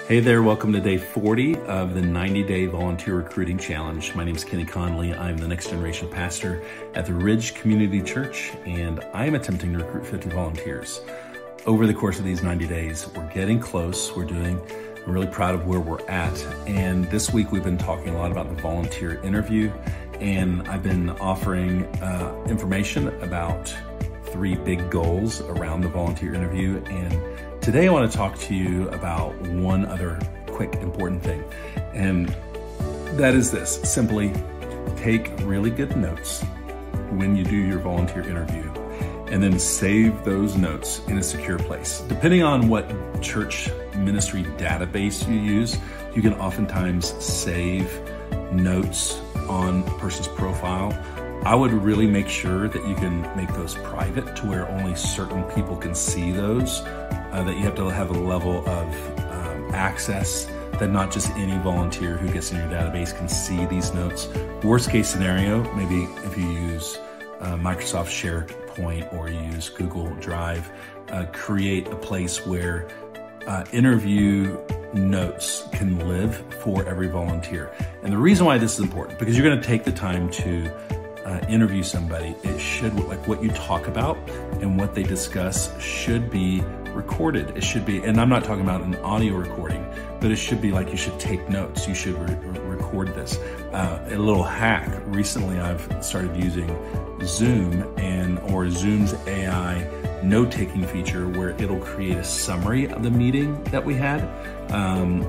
Hey there, welcome to day 40 of the 90-day volunteer recruiting challenge. My name is Kenny Conley. I'm the next generation pastor at the Ridge Community Church, and I am attempting to recruit 50 volunteers. Over the course of these 90 days, we're getting close. I'm really proud of where we're at. And this week we've been talking a lot about the volunteer interview, and I've been offering information about 3 big goals around the volunteer interview. And today I want to talk to you about one other quick important thing, and that is this: simply take really good notes when you do your volunteer interview, and then save those notes in a secure place. Depending on what church ministry database you use, you can oftentimes save notes on a person's profile. I would really make sure that you can make those private to where only certain people can see those, that you have to have a level of access that not just any volunteer who gets in your database can see these notes. Worst case scenario, maybe if you use Microsoft SharePoint or you use Google Drive, create a place where interview notes can live for every volunteer. And the reason why this is important, because you're going to take the time to interview somebody, it should, like, what you talk about and what they discuss should be recorded. It should be, and I'm not talking about an audio recording, but it should be like you should take notes. You should record this. A little hack: recently I've started using Zoom or Zoom's AI note-taking feature, where it'll create a summary of the meeting that we had,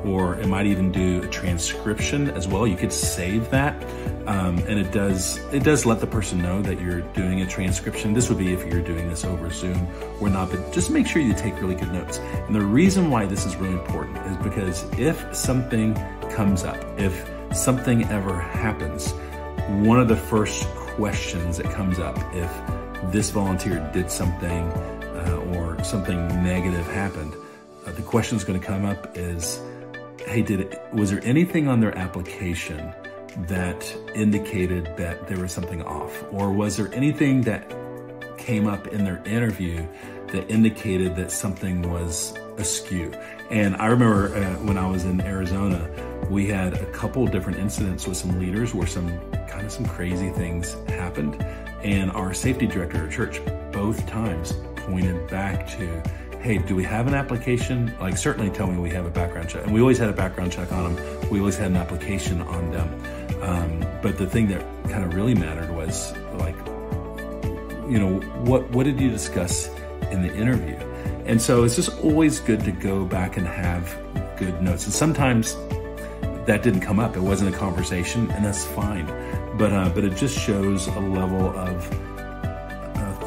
or it might even do a transcription as well. You could save that, and it does let the person know that you're doing a transcription. This would be if you're doing this over Zoom or not, but just make sure you take really good notes. And the reason why this is really important is because if something comes up, if something ever happens, one of the first questions that comes up, if this volunteer did something or something negative happened, the question that's going to come up is, hey, was there anything on their application that indicated that there was something off? Or was there anything that came up in their interview that indicated that something was askew? And I remember when I was in Arizona, we had a couple different incidents with some leaders where some crazy things happened. And our safety director at church both times pointed back to, hey, do we have an application? Like, certainly tell me we have a background check. And we always had a background check on them. We always had an application on them. But the thing that kind of really mattered was, like, what did you discuss in the interview? And so it's just always good to go back and have good notes. And sometimes that didn't come up. It wasn't a conversation, and that's fine. But it just shows a level of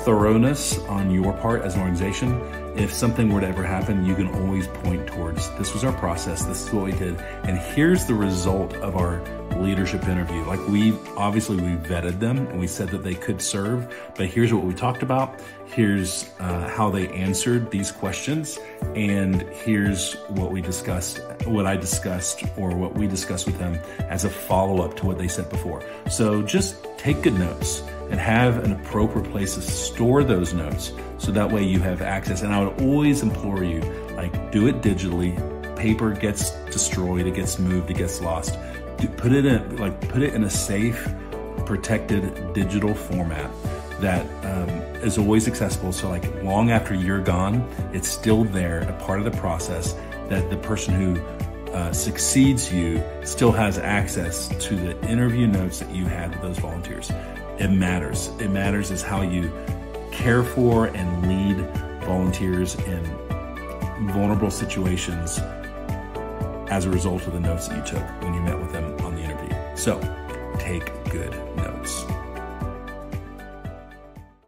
thoroughness on your part as an organization. If something were to ever happen, you can always point towards, this was our process, this is what we did, and here's the result of our leadership interview. Like, we vetted them and we said that they could serve, but here's what we talked about, here's how they answered these questions, and here's what we discussed, what I discussed, or what we discussed with them as a follow-up to what they said before. So just take good notes and have an appropriate place to store those notes, so that way you have access. And I would always implore you, like, do it digitally. Paper gets destroyed, it gets moved, it gets lost. Put it in a safe, protected digital format that is always accessible. So, like, long after you're gone, it's still there, a part of the process, that the person who succeeds you still has access to the interview notes that you had with those volunteers. It matters. It matters is how you care for and lead volunteers in vulnerable situations as a result of the notes that you took when you met with them on the interview. So take good notes.